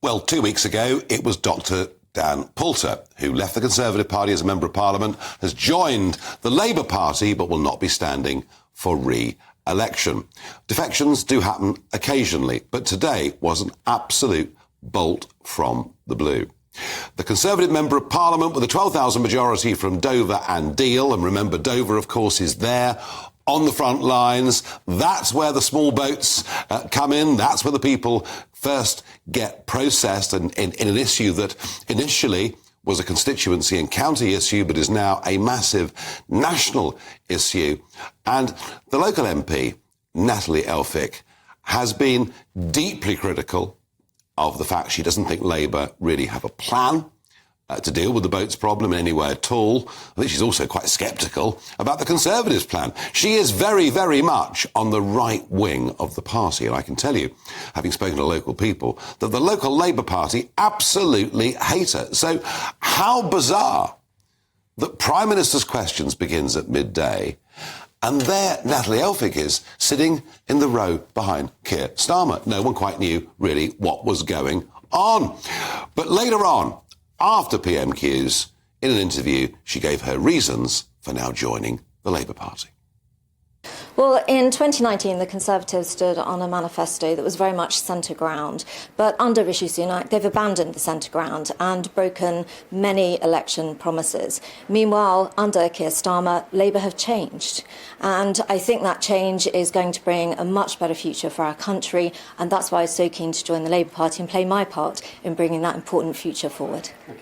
Well, 2 weeks ago, it was Dr. Dan Poulter, who left the Conservative Party as a Member of Parliament, has joined the Labour Party, but will not be standing for re-election. Defections do happen occasionally, but today was an absolute bolt from the blue. The Conservative Member of Parliament with a 12,000 majority from Dover and Deal, and remember Dover, of course, is there on the front lines. That's where the small boats come in. That's where the people first get processed in an issue that initially was a constituency and county issue, but is now a massive national issue. And the local MP, Natalie Elphicke, has been deeply critical of the fact she doesn't think Labour really have a plan to deal with the boats problem in any way at all. I think she's also quite sceptical about the Conservatives' plan. She is very, very much on the right wing of the party. And I can tell you, having spoken to local people, that the local Labour Party absolutely hate her. So how bizarre that Prime Minister's Questions begins at midday, and there Natalie Elphicke is sitting in the row behind Keir Starmer. No one quite knew really what was going on. But later on, after PMQs, in an interview, she gave her reasons for now joining the Labour Party. Well, in 2019, the Conservatives stood on a manifesto that was very much centre ground. But under Rishi Sunak, they've abandoned the centre ground and broken many election promises. Meanwhile, under Keir Starmer, Labour have changed. And I think that change is going to bring a much better future for our country. And that's why I was so keen to join the Labour Party and play my part in bringing that important future forward. Okay.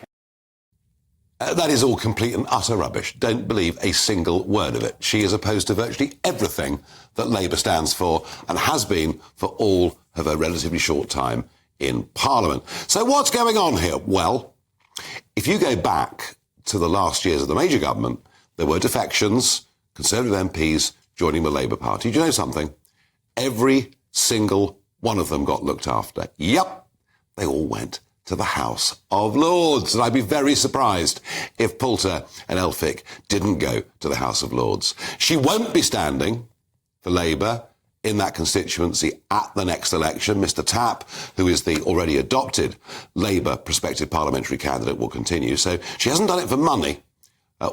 That is all complete and utter rubbish. Don't believe a single word of it. She is opposed to virtually everything that Labour stands for and has been for all of her relatively short time in Parliament. So what's going on here? Well, if you go back to the last years of the major government, there were defections, Conservative MPs joining the Labour Party. Do you know something? Every single one of them got looked after. Yep, they all went to the House of Lords. And I'd be very surprised if Poulter and Elphicke didn't go to the House of Lords. She won't be standing for Labour in that constituency at the next election. Mr Tapp, who is the already adopted Labour prospective parliamentary candidate, will continue. So she hasn't done it for money.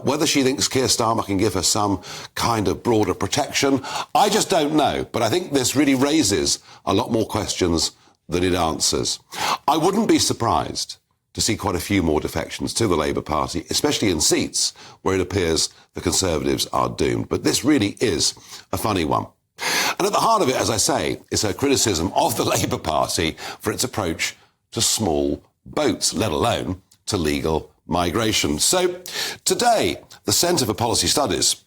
Whether she thinks Keir Starmer can give her some kind of broader protection, I just don't know. But I think this really raises a lot more questions than it answers. I wouldn't be surprised to see quite a few more defections to the Labour Party, especially in seats where it appears the Conservatives are doomed. But this really is a funny one. And at the heart of it, as I say, is her criticism of the Labour Party for its approach to small boats, let alone to legal migration. So today, the Centre for Policy Studies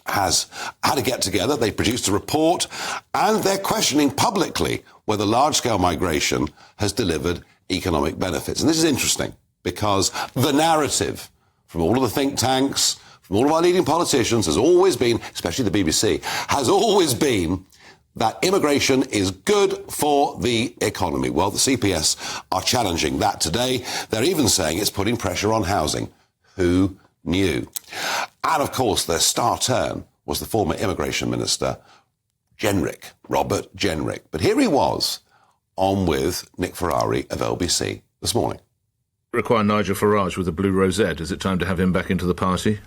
has had a get-together. They produced a report, and they're questioning publicly whether large-scale migration has delivered economic benefits. And this is interesting because the narrative from all of the think tanks, from all of our leading politicians has always been, especially the BBC, has always been that immigration is good for the economy. Well, the CPS are challenging that today. They're even saying it's putting pressure on housing. Who knew? And, of course, their star turn was the former immigration minister, Jenrick, Robert Jenrick. But here he was on with Nick Ferrari of LBC this morning. Require Nigel Farage with a blue rosette. Is it time to have him back into the party?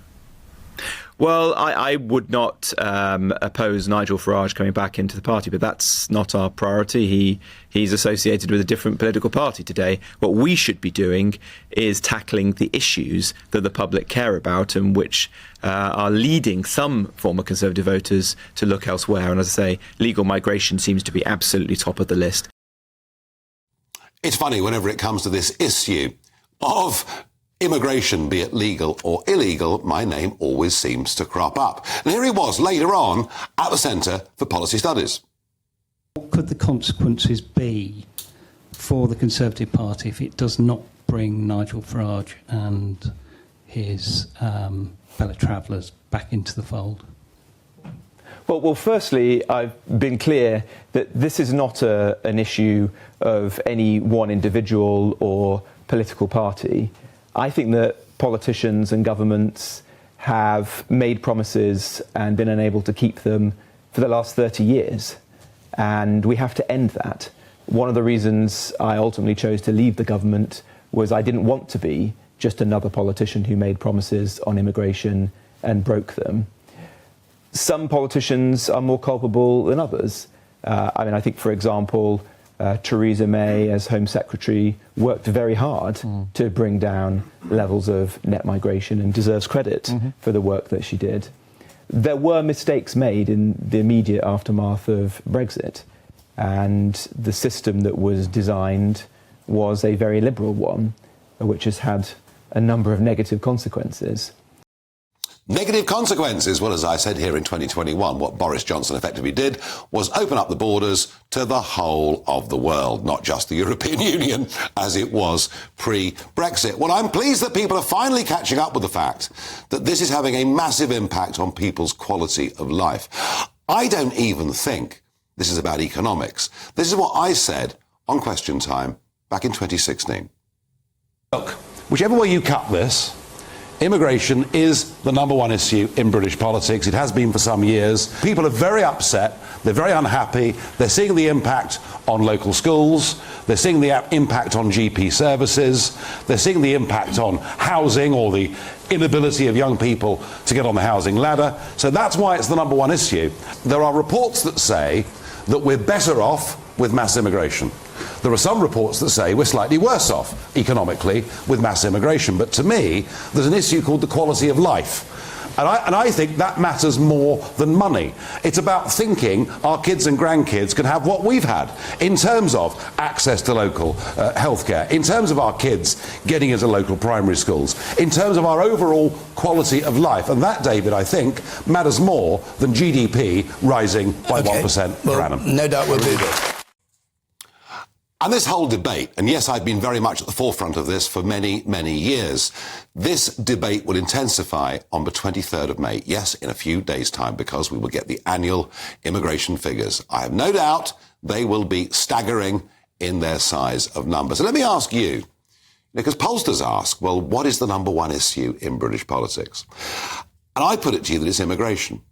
Well, I would not oppose Nigel Farage coming back into the party, but that's not our priority. He's associated with a different political party today. What we should be doing is tackling the issues that the public care about and which are leading some former Conservative voters to look elsewhere. And as I say, legal migration seems to be absolutely top of the list. It's funny, whenever it comes to this issue of immigration, be it legal or illegal, my name always seems to crop up. And here he was later on at the Centre for Policy Studies. What could the consequences be for the Conservative Party if it does not bring Nigel Farage and his fellow travellers back into the fold? Well, firstly, I've been clear that this is not an issue of any one individual or political party. I think that politicians and governments have made promises and been unable to keep them for the last 30 years. And we have to end that. one of the reasons I ultimately chose to leave the government was I didn't want to be just another politician who made promises on immigration and broke them. Some politicians are more culpable than others. I think, for example, Theresa May, as Home Secretary, worked very hard to bring down levels of net migration and deserves credit for the work that she did. There were mistakes made in the immediate aftermath of Brexit, and the system that was designed was a very liberal one, which has had a number of negative consequences. Negative consequences. Well, as I said here in 2021, what Boris Johnson effectively did was open up the borders to the whole of the world, not just the European Union, as it was pre-Brexit. Well, I'm pleased that people are finally catching up with the fact that this is having a massive impact on people's quality of life. I don't even think this is about economics. This is what I said on Question Time back in 2016. Look, whichever way you cut this, immigration is the number one issue in British politics. It has been for some years. People are very upset. They're very unhappy. They're seeing the impact on local schools. They're seeing the impact on GP services. They're seeing the impact on housing, or the inability of young people to get on the housing ladder. So that's why it's the number one issue. There are reports that say that we're better off with mass immigration. There are some reports that say we're slightly worse off economically with mass immigration. But to me, there's an issue called the quality of life. And I think that matters more than money. It's about thinking our kids and grandkids can have what we've had in terms of access to local healthcare, in terms of our kids getting into local primary schools, in terms of our overall quality of life. And that, David, I think, matters more than GDP rising by 1% per annum. No doubt we'll do this. And this whole debate, and yes, I've been very much at the forefront of this for many, many years, this debate will intensify on the 23rd of May, yes, in a few days' time, because we will get the annual immigration figures. I have no doubt they will be staggering in their size of numbers. So let me ask you, because pollsters ask, well, what is the number one issue in British politics? And I put it to you that it's immigration.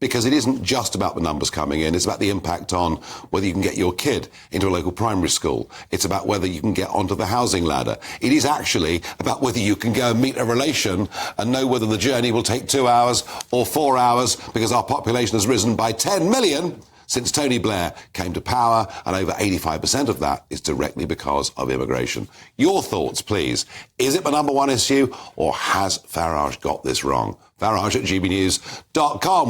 Because it isn't just about the numbers coming in, it's about the impact on whether you can get your kid into a local primary school. It's about whether you can get onto the housing ladder. It is actually about whether you can go and meet a relation and know whether the journey will take 2 hours or 4 hours, because our population has risen by 10 million since Tony Blair came to power, and over 85% of that is directly because of immigration. Your thoughts, please. Is it the number one issue, or has Farage got this wrong? Farage at GBNews.com.